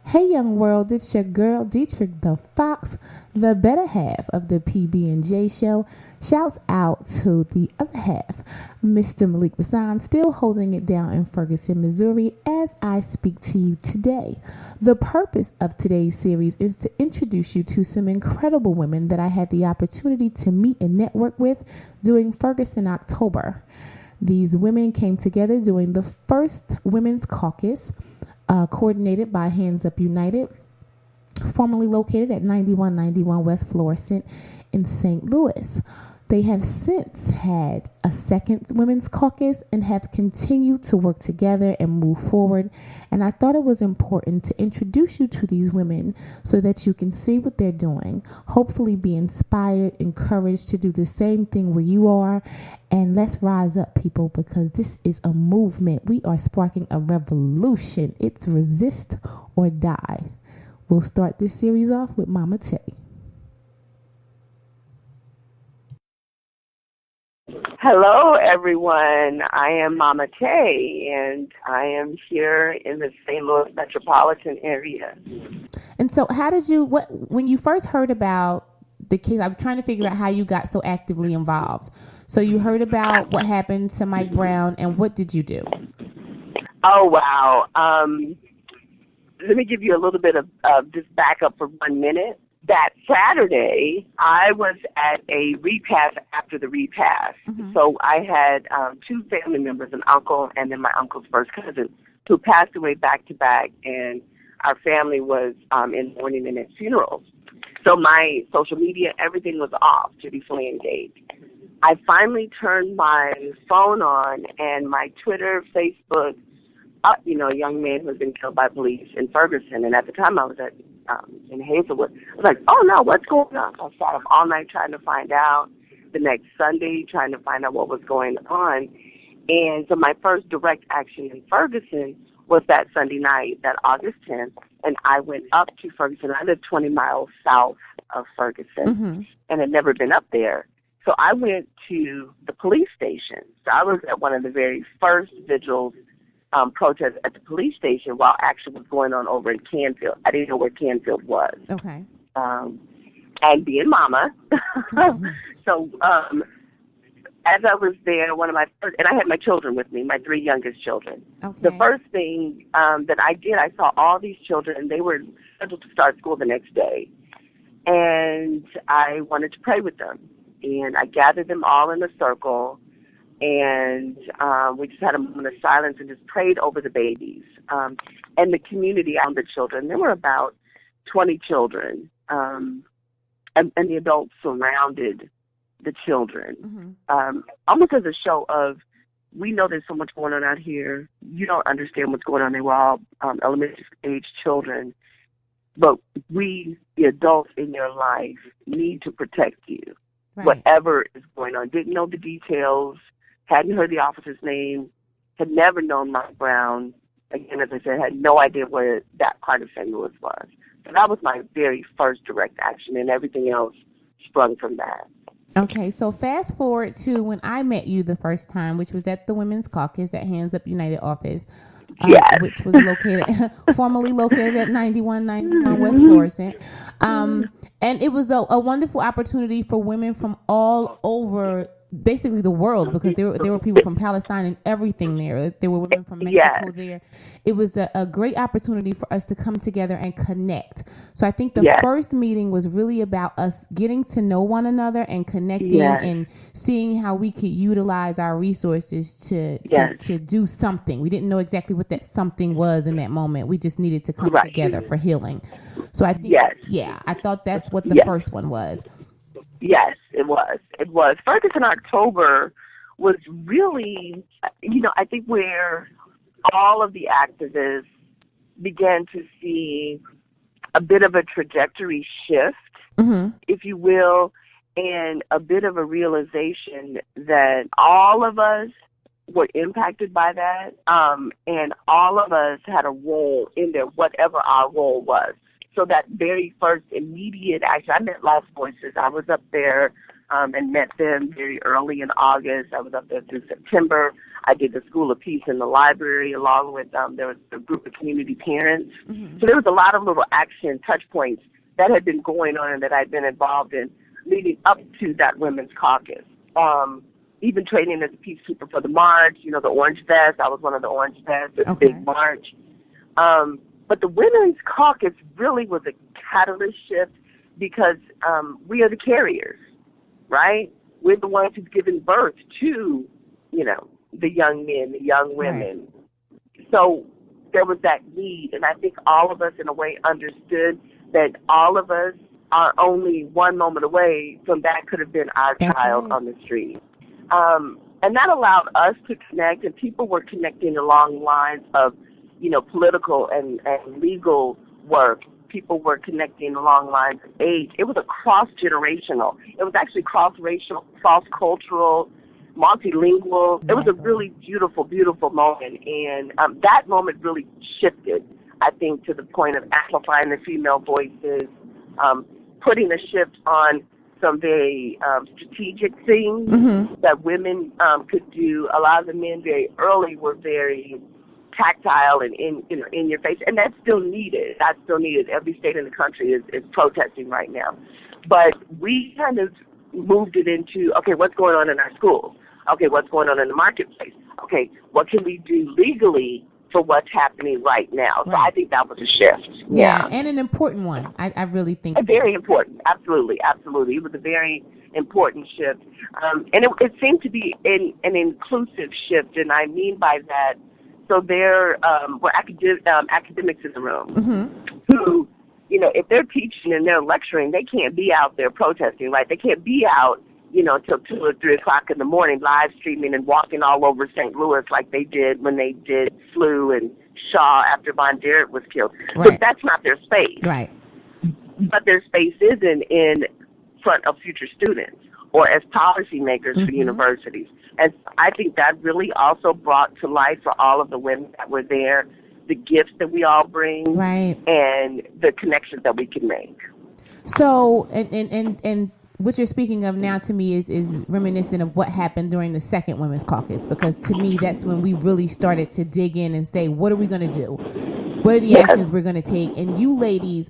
Hey young world, it's your girl Dietrich the Fox, the better half of the PB&J show. Shouts out to the other half, Mr. Malik Rasan, still holding it down in Ferguson, Missouri as I speak to you today. The purpose of today's series is to introduce you to some incredible women that I had the opportunity to meet and network with during Ferguson October. These women came together during the first Women's Caucus, coordinated by Hands Up United, formerly located at 9191 West Florissant in St. Louis. They have since had a second Women's Caucus and have continued to work together and move forward. And I thought it was important to introduce you to these women so that you can see what they're doing, hopefully be inspired, encouraged to do the same thing where you are. And let's rise up, people, because this is a movement. We are sparking a revolution. It's resist or die. We'll start this series off with Mama Tay. Hello, everyone. I am Mama Tay, and I am here in the St. Louis metropolitan area. And so when you first heard about the case, I'm trying to figure out how you got so actively involved. So you heard about what happened to Mike Brown, and what did you do? Oh, wow. Let me give you a little bit of just backup for 1 minute. That Saturday, I was at a repast after the repast. Mm-hmm. So I had two family members, an uncle and then my uncle's first cousin, who passed away back to back, and our family was in mourning and at funerals. So my social media, everything was off to be fully engaged. I finally turned my phone on, and my Twitter, Facebook, a young man who had been killed by police in Ferguson, and at the time I was in Hazelwood. I was like, oh no, what's going on? I sat up all night trying to find out. The next Sunday, trying to find out what was going on. And so my first direct action in Ferguson was that Sunday night, that August 10th, and I went up to Ferguson. I live 20 miles south of Ferguson, and had never been up there. So I went to the police station. So I was at one of the very first vigils protest at the police station while action was going on over in Canfield. I didn't know where Canfield was. Okay. And being Mama, so as I was there, one of my first, and I had my children with me, my three youngest children. Okay. The first thing that I did, I saw all these children, and they were scheduled to start school the next day, and I wanted to pray with them, and I gathered them all in a circle. And we just had a moment of silence and just prayed over the babies and the community around the children. There were about 20 children, and the adults surrounded the children, almost as a show of, we know there's so much going on out here. You don't understand what's going on. They were all elementary age children. But we, the adults in your life, need to protect you. Right. Whatever is going on. Didn't know the details. Hadn't heard the officer's name, had never known Mike Brown. Again, as I said, had no idea where that part of St. Louis was. So that was my very first direct action, and everything else sprung from that. Okay, so fast forward to when I met you the first time, which was at the Women's Caucus at Hands Up United office, yes. Which was formerly located at 9191 West Florissant. And it was a wonderful opportunity for women from all over basically the world, because there were people from Palestine and everything there. There were women from Mexico there. It was a great opportunity for us to come together and connect. So I think the first meeting was really about us getting to know one another and connecting and seeing how we could utilize our resources to do something. We didn't know exactly what that something was in that moment. We just needed to come together for healing. So I think, I thought that's what the first one was. Yes, it was. It was. Ferguson October was really, I think where all of the activists began to see a bit of a trajectory shift, if you will, and a bit of a realization that all of us were impacted by that, and all of us had a role in there, whatever our role was. So that very first immediate action, I met Lost Voices. I was up there and met them very early in August. I was up there through September. I did the School of Peace in the library, along with there was a group of community parents. So there was a lot of little action touch points that had been going on and that I'd been involved in leading up to that Women's Caucus. Even training as a peacekeeper for the march, you know, the Orange Vest. I was one of the Orange Vests, the big march. But the Women's Caucus really was a catalyst shift because we are the carriers, right? We're the ones who've given birth to, you know, the young men, the young women. Right. So there was that need, and I think all of us in a way understood that all of us are only one moment away from that could have been our child on the street. And that allowed us to connect, and people were connecting along lines of, you know, political and legal work. People were connecting along lines of age. It was a cross-generational. It was actually cross-racial, cross-cultural, multilingual. It was a really beautiful, beautiful moment. And that moment really shifted, I think, to the point of amplifying the female voices, putting a shift on some very strategic things that women could do. A lot of the men very early were very tactile and in your face, and that's still needed. That's still needed. Every state in the country is protesting right now. But we kind of moved it into, okay, what's going on in our schools? Okay, what's going on in the marketplace? Okay, what can we do legally for what's happening right now? So I think that was a shift. Yeah, and an important one. I really think very important. Absolutely. It was a very important shift. And it seemed to be an inclusive shift, and I mean by that, so there were academics in the room who, you know, if they're teaching and they're lecturing, they can't be out there protesting, right? They can't be out, you know, till 2 or 3 o'clock in the morning, live streaming and walking all over St. Louis like they did when they did SLU and Shaw after Von Derrick was killed. Right. But that's not their space. Right. But their space is in front of future students or as policymakers for universities. And I think that really also brought to life for all of the women that were there the gifts that we all bring and the connections that we can make. So, and what you're speaking of now to me is reminiscent of what happened during the second Women's Caucus, because to me that's when we really started to dig in and say, what are we going to do? What are the actions we're going to take? And you ladies,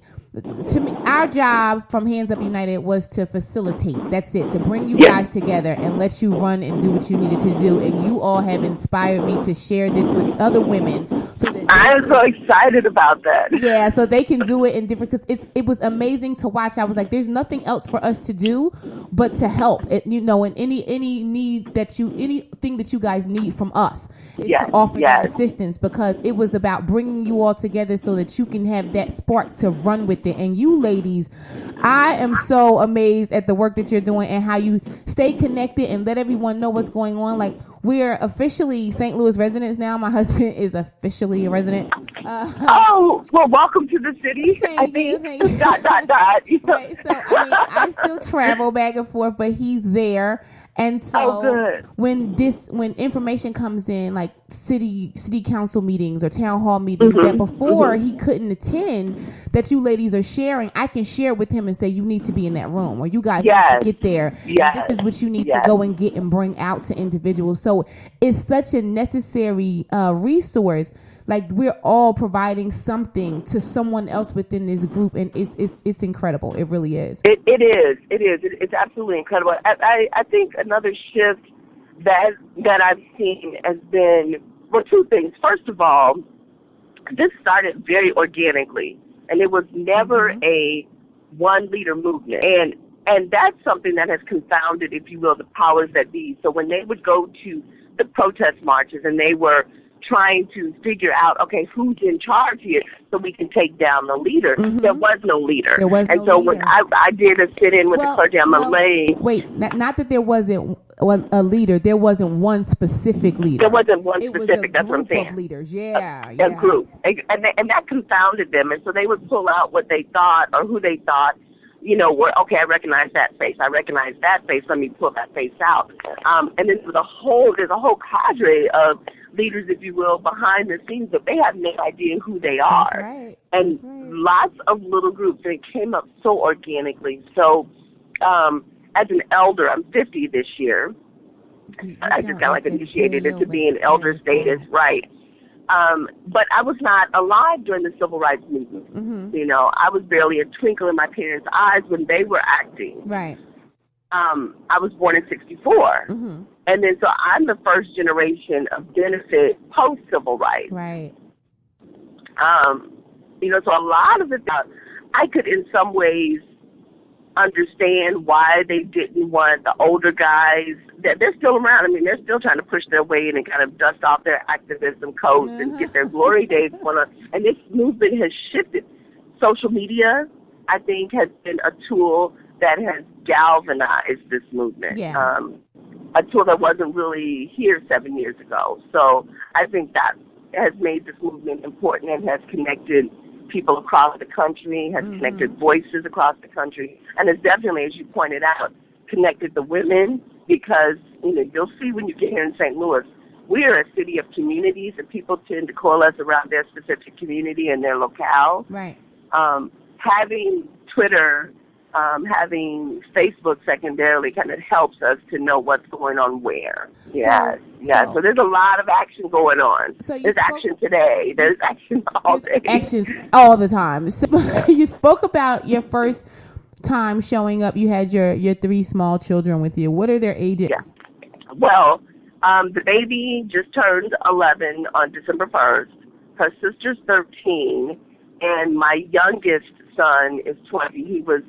to me, our job from Hands Up United was to facilitate. That's it, to bring you guys together and let you run and do what you needed to do. And you all have inspired me to share this with other women. So that I'm so excited about that. Yeah, so they can do it in different, because it was amazing to watch. I was like, there's nothing else for us to do but to help. It, you know, and any need that anything that you guys need from us is to offer that assistance, because it was about bringing you all together so that you can have that spark to run with it. And you ladies, I am so amazed at the work that you're doing and how you stay connected and let everyone know what's going on. Like, we're officially St. Louis residents now. My husband is officially a resident. Well, welcome to the city. I think. Right, so, I mean, I still travel back and forth, but he's there. And so when information comes in, like city council meetings or town hall meetings that before he couldn't attend, that you ladies are sharing, I can share with him and say, you need to be in that room, or you guys need to get there. And this is what you need to go and get and bring out to individuals. So it's such a necessary resource. Like, we're all providing something to someone else within this group, and it's incredible. It really is. It is. It's absolutely incredible. I think another shift that I've seen has been, well, two things. First of all, this started very organically, and it was never a one leader movement, and that's something that has confounded, if you will, the powers that be. So when they would go to the protest marches and they were trying to figure out, okay, who's in charge here so we can take down the leader. There was no leader. When I did a sit-in with the clergy on Malay. Wait, not that there wasn't a leader. There wasn't one specific leader. There wasn't one specific. That's what I'm saying. Of leaders, a group. And that confounded them. And so they would pull out what they thought or who they thought, you know, okay, I recognize that face. I recognize that face. Let me pull that face out. And then there's a whole cadre of leaders, if you will, behind the scenes, but they have no idea who they are. That's right. And lots of little groups, and it came up so organically. So as an elder, I'm 50 this year, I just kind of like initiated into being elder status, right? But I was not alive during the civil rights movement. Mm-hmm. You know, I was barely a twinkle in my parents' eyes when they were acting. Right. I was born in 64. Mm-hmm. And then so I'm the first generation of benefit post-civil rights. Right. You know, so a lot of it, I could in some ways understand why they didn't want the older guys. They're still around. I mean, they're still trying to push their way in and kind of dust off their activism coats and get their glory days going on. And this movement has shifted. Social media, I think, has been a tool that has galvanized this movement. Yeah. A tool that wasn't really here 7 years ago. So I think that has made this movement important and has connected people across the country, has connected voices across the country, and has definitely, as you pointed out, connected the women, because, you know, you'll see when you get here in St. Louis, we are a city of communities, and people tend to coalesce around their specific community and their locale. Right. Having Twitter, having Facebook secondarily kind of helps us to know what's going on where. Yeah. So there's a lot of action going on. So there's action today. There's action all day. Actions all the time. So you spoke about your first time showing up. You had your 3 small children with you. What are their ages? Yeah. Well, the baby just turned 11 on December 1st. Her sister's 13, and my youngest son is 20. He was,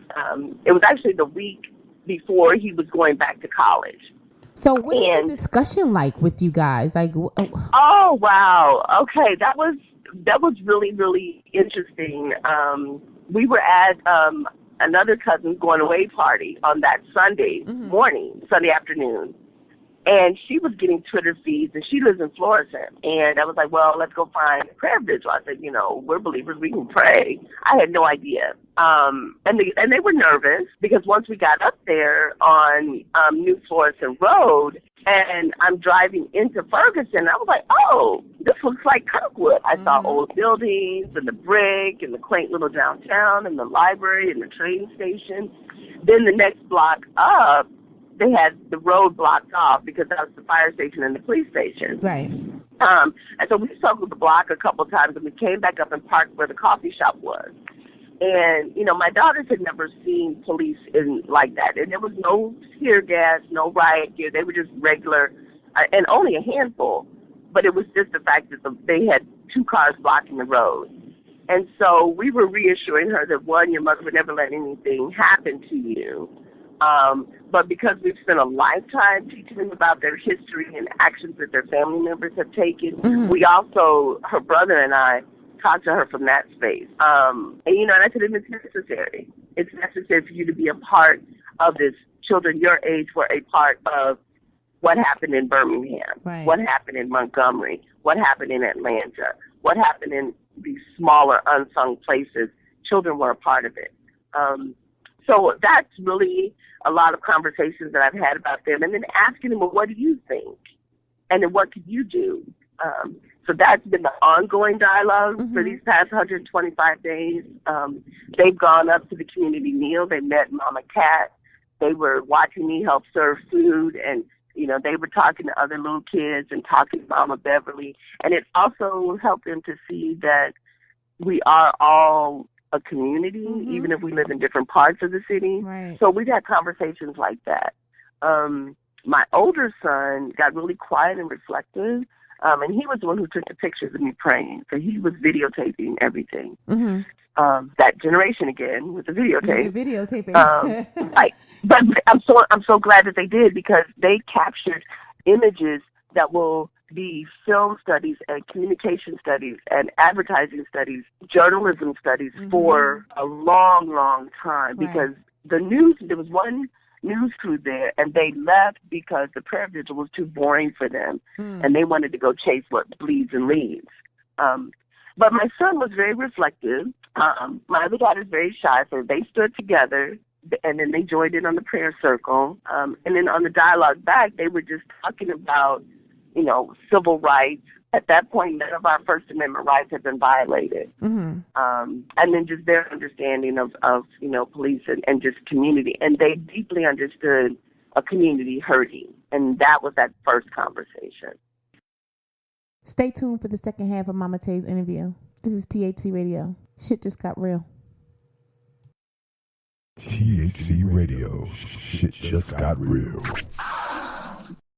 it was actually the week before he was going back to college. So what is the discussion like with you guys? Like, oh, wow. Okay. That was really, really interesting. We were at, another cousin's going away party on that Sunday morning, Sunday afternoon. And she was getting Twitter feeds, and she lives in Florissant. And I was like, well, let's go find a prayer vigil. I said, you know, we're believers, we can pray. I had no idea. And they were nervous, because once we got up there on New Florissant Road, and I'm driving into Ferguson, I was like, oh, this looks like Kirkwood. I saw old buildings and the brick and the quaint little downtown and the library and the train station. Then the next block up, they had the road blocked off because that was the fire station and the police station. Right. And so we circled the block a couple times, and we came back up and parked where the coffee shop was. And, you know, my daughters had never seen police like that. And there was no tear gas, no riot gear. They were just regular, and only a handful. But it was just the fact that they had 2 cars blocking the road. And so we were reassuring her that, one, your mother would never let anything happen to you. But because we've spent a lifetime teaching them about their history and actions that their family members have taken, we also, her brother and I, talked to her from that space. And, you know, and I said, it's necessary. It's necessary for you to be a part of this. Children your age were a part of what happened in Birmingham, what happened in Montgomery, what happened in Atlanta, what happened in these smaller unsung places. Children were a part of it. So that's really a lot of conversations that I've had about them, and then asking them, well, what do you think? And then what could you do? So that's been the ongoing dialogue for these past 125 days. They've gone up to the community meal. They met Mama Cat. They were watching me help serve food, and, you know, they were talking to other little kids and talking to Mama Beverly. And it also helped them to see that we are all a community, even if we live in different parts of the city. Right. So we've had conversations like that. My older son got really quiet and reflective, and he was the one who took the pictures of me praying. So he was videotaping everything. That generation again with the videotape. The videotaping. Right. But I'm so glad that they did, because they captured images that will be film studies and communication studies and advertising studies, journalism studies for a long, long time. Because the news, there was one news crew there, and they left because the prayer vigil was too boring for them, and they wanted to go chase what bleeds and leads. But my son was very reflective. My other daughter's very shy, so they stood together, and then they joined in on the prayer circle. And then on the dialogue back, they were just talking about, you know, civil rights. At that point, none of our First Amendment rights had been violated. And then just their understanding of you know, police and just community. And they deeply understood a community hurting And that was that first conversation. Stay tuned for the second half of Mama Tay's interview. This is THC Radio. Shit just got real. THC Radio. Shit just got real.